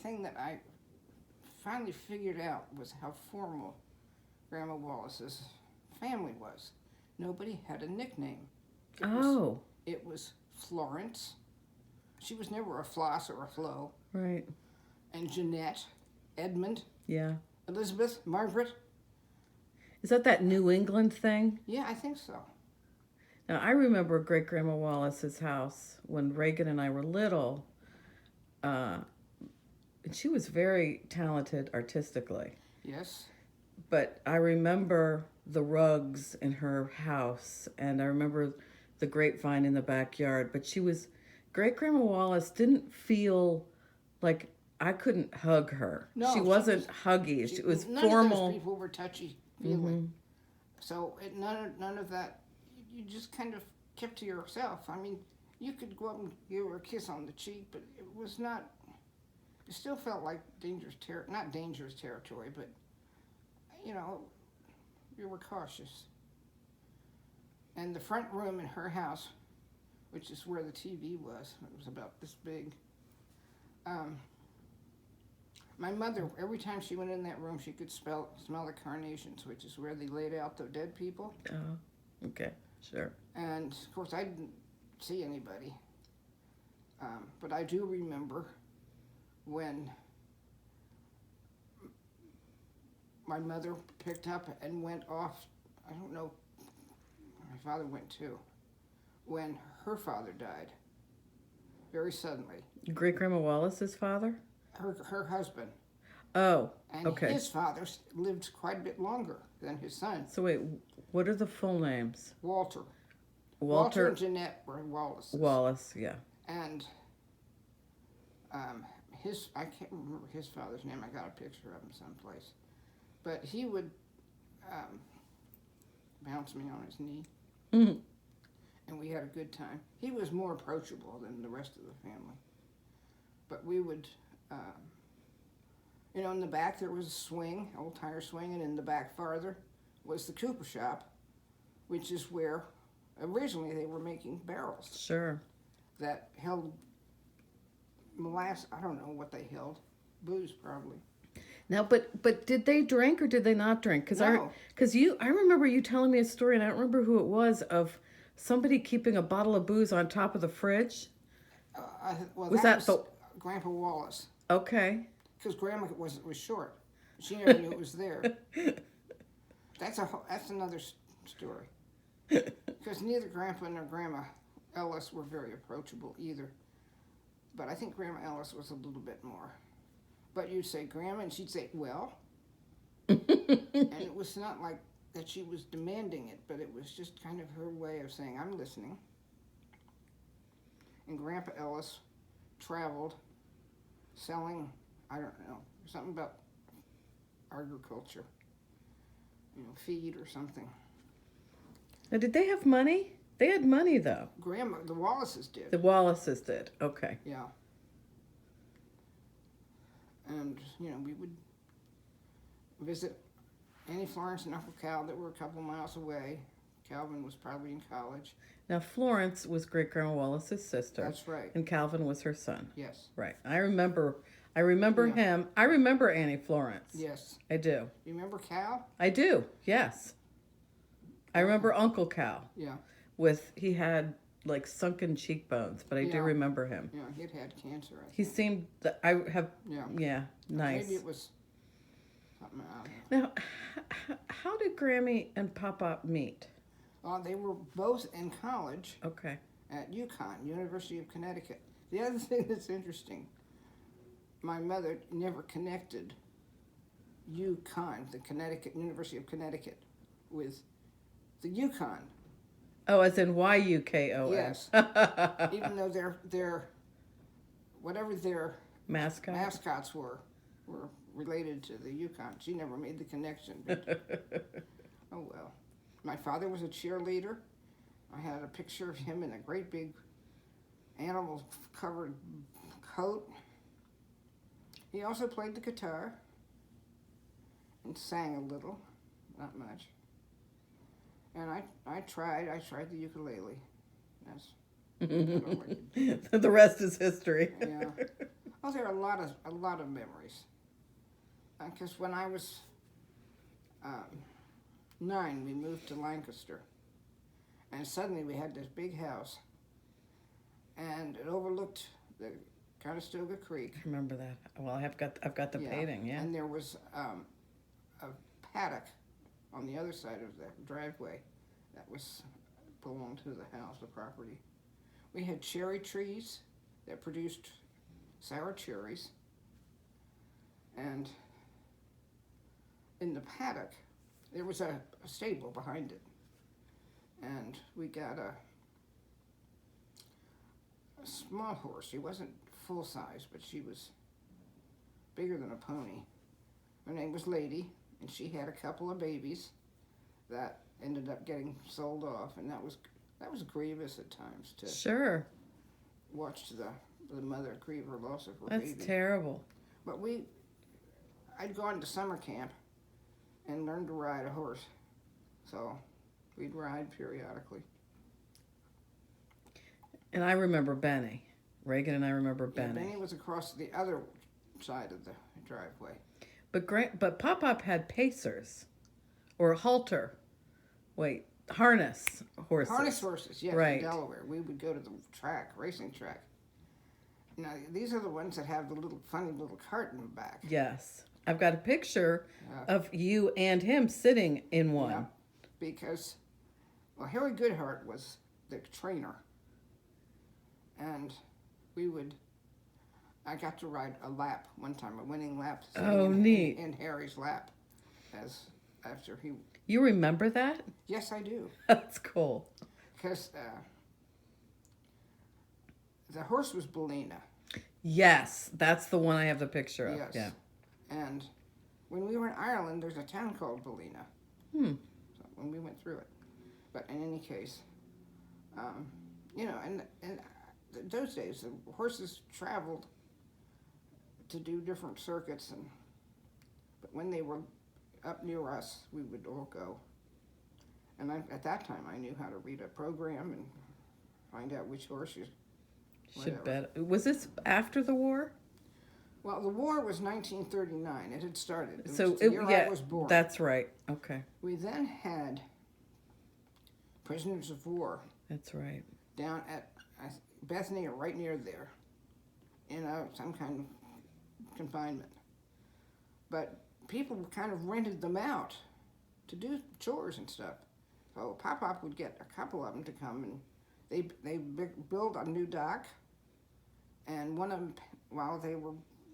thing that I finally figured out was how formal Grandma Wallace's family was. Nobody had a nickname. It was, Oh, it was Florence. She was never a Floss or a Flo. right. And Jeanette, Edmund, Yeah. Elizabeth, Margaret. Is that New England thing? Yeah, I think so. Now, I remember Great Grandma Wallace's house when Reagan and I were little. Uh, and she was very talented artistically. Yes. But I remember the rugs in her house, and I remember the grapevine in the backyard. But Great Grandma Wallace didn't feel like I couldn't hug her. No, She wasn't huggy. It was none of formal. those people were touchy feely. So none of that. You just kind of kept to yourself. I mean, you could go up and give her a kiss on the cheek, but it was not. It still felt like not dangerous territory, but you know, you were cautious. And the front room in her house, which is where the TV was, it was about this big. My mother, every time she went in that room, she could smell the carnations, which is where they laid out the dead people. Oh, okay, sure. And of course, I didn't see anybody. But I do remember when my mother picked up and went off. I don't know, my father went too, when her father died very suddenly. Great Grandma Wallace's father? Her husband. Oh, And okay. his father lived quite a bit longer than his son. So wait, what are the full names? Walter. Walter and Jeanette were Wallace. Wallace, yeah. And I can't remember his father's name. I got a picture of him someplace. But he would bounce me on his knee. Mhm. And we had a good time. He was more approachable than the rest of the family. But we would, in the back there was a swing, old tire swing, and in the back farther was the cooper shop, which is where originally they were making barrels Sure. that held molasses. I don't know what they held. Booze, probably. Now, but did they drink or did they not drink? Because No. I remember you telling me a story, and I don't remember who it was, of somebody keeping a bottle of booze on top of the fridge. Was that was Grandpa Wallace. Okay. Because Grandma was short. She never knew it was there. That's another story. Because neither Grandpa nor Grandma Ellis were very approachable either. But I think Grandma Ellis was a little bit more. But you'd say Grandma, and she'd say, well. And it was not like that she was demanding it, but it was just kind of her way of saying, I'm listening. And Grandpa Ellis traveled selling, I don't know, something about agriculture, feed or something. Now, did they have money? They had money, though. The Wallaces did. The Wallaces did. Okay. Yeah. And, we would visit Annie Florence and Uncle Cal that were a couple miles away. Calvin was probably in college. Now, Florence was Great Grandma Wallace's sister. That's right. And Calvin was her son. Yes. Right. I remember him. I remember Annie Florence. Yes. I do. You remember Cal? I do. Yes. I remember Uncle Cal. Yeah. He had like sunken cheekbones, but I do Yeah. remember him. Yeah, he'd had cancer. He seemed Yeah. nice. Maybe it was something else. Now, how did Grammy and Papa meet? They were both in college Okay. at UConn, University of Connecticut. The other thing that's interesting, my mother never connected UConn, the University of Connecticut, with the Yukon. Oh, as in YUKON. Yes. Even though their whatever their mascots were related to the Yukon. She never made the connection. But, oh well. My father was a cheerleader. I had a picture of him in a great big animal-covered coat. He also played the guitar and sang a little, not much. And I tried the ukulele. That's The rest is history. yeah. Oh, there are a lot of memories. Because when I was 9, we moved to Lancaster, and suddenly we had this big house, and it overlooked the Conestoga Creek. I remember that. Well, I've got the painting. Yeah. And there was a paddock on the other side of the driveway that was belonged to the house, the property. We had cherry trees that produced sour cherries, and in the paddock there was a stable behind it, and we got a small horse. She wasn't full size, but she was bigger than a pony. Her name was Lady, and she had a couple of babies that ended up getting sold off, and that was grievous at times to Sure. watch the mother grieve her loss of her That's baby. terrible. But I'd gone to summer camp and learned to ride a horse, so we'd ride periodically. And I remember Benny. Reagan and I remember Yeah, Benny. Benny was across the other side of the driveway. But Pop had pacers, or halter. Wait, harness horses. Harness horses, yes, Right. in Delaware. We would go to the racing track. Now, these are the ones that have the funny little cart in the back. Yes, I've got a picture Yeah. of you and him sitting in one. Yeah, because, well, Harry Goodhart was the trainer. And I got to ride a lap one time, a winning lap. Oh, neat. In Harry's lap, after he. You remember that? Yes, I do. That's cool. Because the horse was Belina. Yes, that's the one I have the picture of. Yes. Yeah. And when we were in Ireland, there's a town called Belina. So when we went through it. But in any case, and those days, the horses traveled to do different circuits, but when they were up near us, we would all go. And at that time, I knew how to read a program and find out which horse you. Should bet. Was this after the war? Well, the war was 1939. It had started. It So was the year I was born. That's right. Okay. We then had prisoners of war That's right. down at Bethany, or right near there, in some kind of confinement. But people kind of rented them out to do chores and stuff. So Pop would get a couple of them to come, and they built a new dock. And one of them, while they were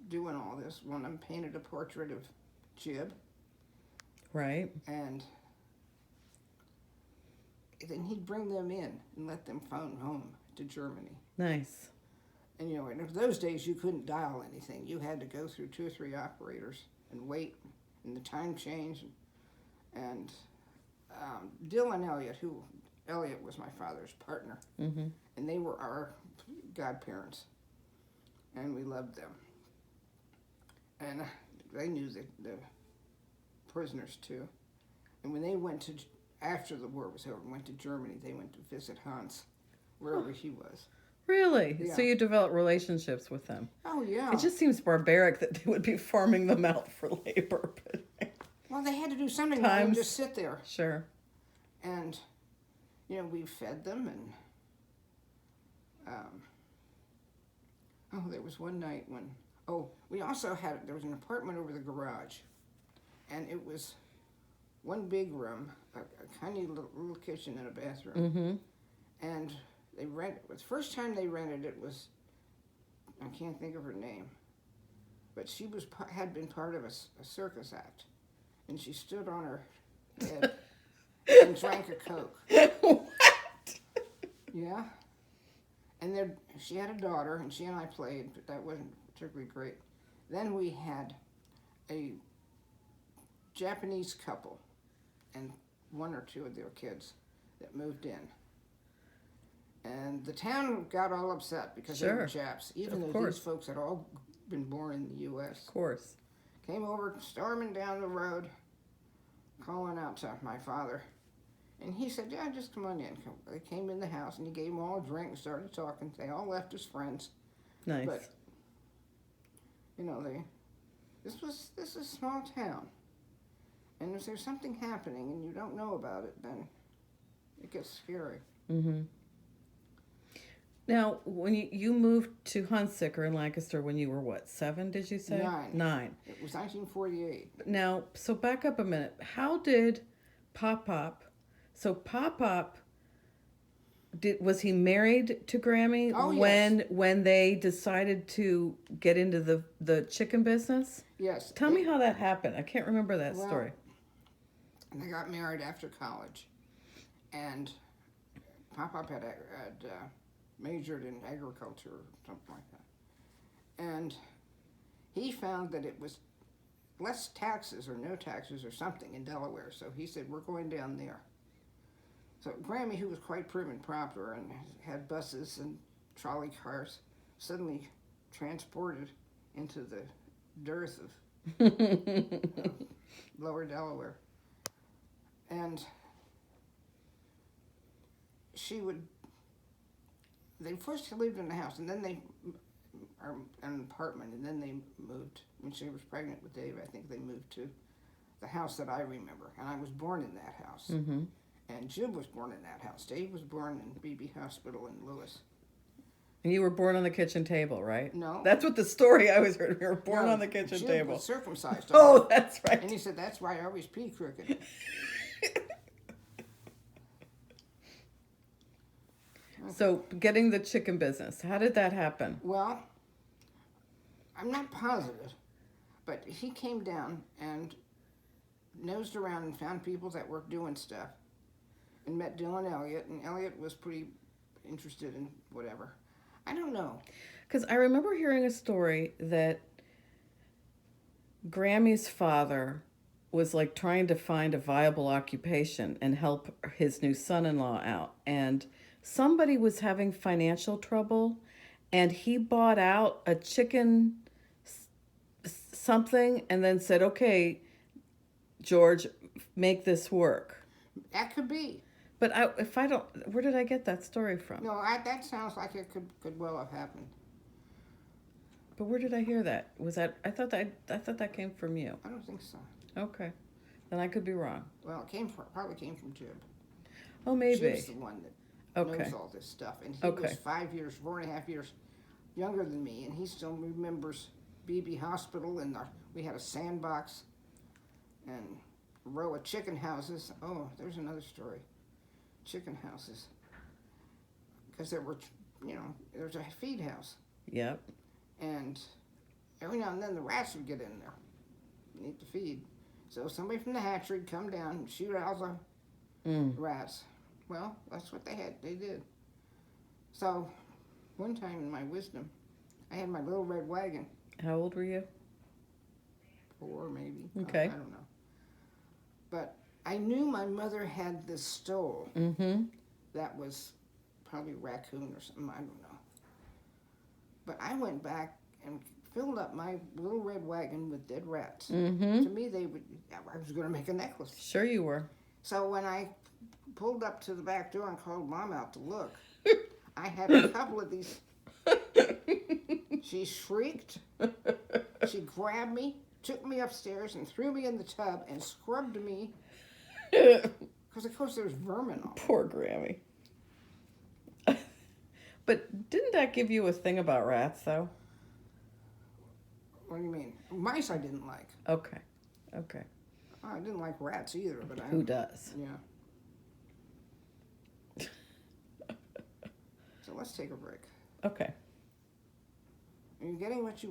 doing all this, one of them painted a portrait of Jib. Right. And then he'd bring them in and let them phone home to Germany. Nice. And in those days you couldn't dial anything. You had to go through 2 or 3 operators and wait, and the time changed. And Dylan Elliott was my father's partner, Mm-hmm. and they were our godparents, and we loved them. And they knew the prisoners too. And when they went after the war was over, went to Germany, they went to visit Hans, wherever he was. Really? Yeah. So you developed relationships with them? Oh, yeah. It just seems barbaric that they would be farming them out for labor. But Well, they had to do something rather than just sit there. Sure. And, we fed them, and there was one night when, we also there was an apartment over the garage, and it was one big room, a tiny little kitchen and a bathroom. Mm-hmm. And the first time they rented it was, I can't think of her name, but she had been part of a circus act, and she stood on her head and drank a Coke. What? Yeah. And she had a daughter, and she and I played, but that wasn't particularly great. Then we had a Japanese couple and 1 or 2 of their kids that moved in. And the town got all upset because they were Japs, even though these folks had all been born in the U.S. Of course. Came over, storming down the road, calling out to my father. And he said, yeah, just come on in. They came in the house, and he gave them all a drink and started talking. They all left as friends. Nice. But You know, this is a small town, and if there's something happening and you don't know about it, then it gets scary. Mm-hmm. Now, when you moved to Hunsicker in Lancaster when you were what, 7, did you say? 9. 9. It was 1948. Now, so back up a minute. How did Pop-Pop, so Pop-Pop, was he married to Grammy Oh, yes. when they decided to get into the chicken business? Yes. Tell me how that happened. I can't remember that Well, story. They got married after college, and Pop-Pop had majored in agriculture or something like that. And he found that it was less taxes or no taxes or something in Delaware, so he said, we're going down there. So Grammy, who was quite prim and proper and had buses and trolley cars, suddenly transported into the dearth of lower Delaware. And they first lived in a house, and then an apartment, and then they moved. When she was pregnant with Dave, I think they moved to the house that I remember, and I was born in that house. Mm-hmm. And Jim was born in that house. Dave was born in Beebe Hospital in Lewis. And you were born on the kitchen table, right? No. That's what the story I always heard. You were born No, on the kitchen Jim table. was circumcised. Oh, that's right. And he said, that's why I always pee crooked. So, getting the chicken business, how did that happen? Well, I'm not positive, but he came down and nosed around and found people that were doing stuff and met Dylan Elliott, and Elliott was pretty interested in whatever. I don't know. Because I remember hearing a story that Grammy's father was like trying to find a viable occupation and help his new son-in-law out. And somebody was having financial trouble, and he bought out a chicken something and then said, okay, George, make this work. That could be. But where did I get that story from? No, that sounds like it could well have happened. But where did I hear that? I thought that came from you. I don't think so. Okay. Then I could be wrong. Well, probably came from Jib. Oh, maybe. Jib's the one that Okay. knows all this stuff. And he Okay. was 4.5 years younger than me, and he still remembers Beebe Hospital, and we had a sandbox and a row of chicken houses. Oh, there's another story. Chicken houses. Because there's a feed house. Yep. And every now and then the rats would get in there and eat the feed. So somebody from the hatchery would come down and shoot out the rats. Well, that's what they did. So one time in my wisdom, I had my little red wagon. How old were you? 4 maybe. Okay. I don't know. But I knew my mother had this stole Mm-hmm. that was probably raccoon or something, I don't know. But I went back and filled up my little red wagon with dead rats. Mm-hmm. To me, I was going to make a necklace. Sure you were. So when I pulled up to the back door and called Mom out to look, I had a couple of these. She shrieked. She grabbed me, took me upstairs, and threw me in the tub and scrubbed me. Because, of course, there's vermin on it. Poor Grammy. But didn't that give you a thing about rats, though? What do you mean? Mice I didn't like. Okay. I didn't like rats either, but Who does? Yeah. So let's take a break. Okay. Are you getting what you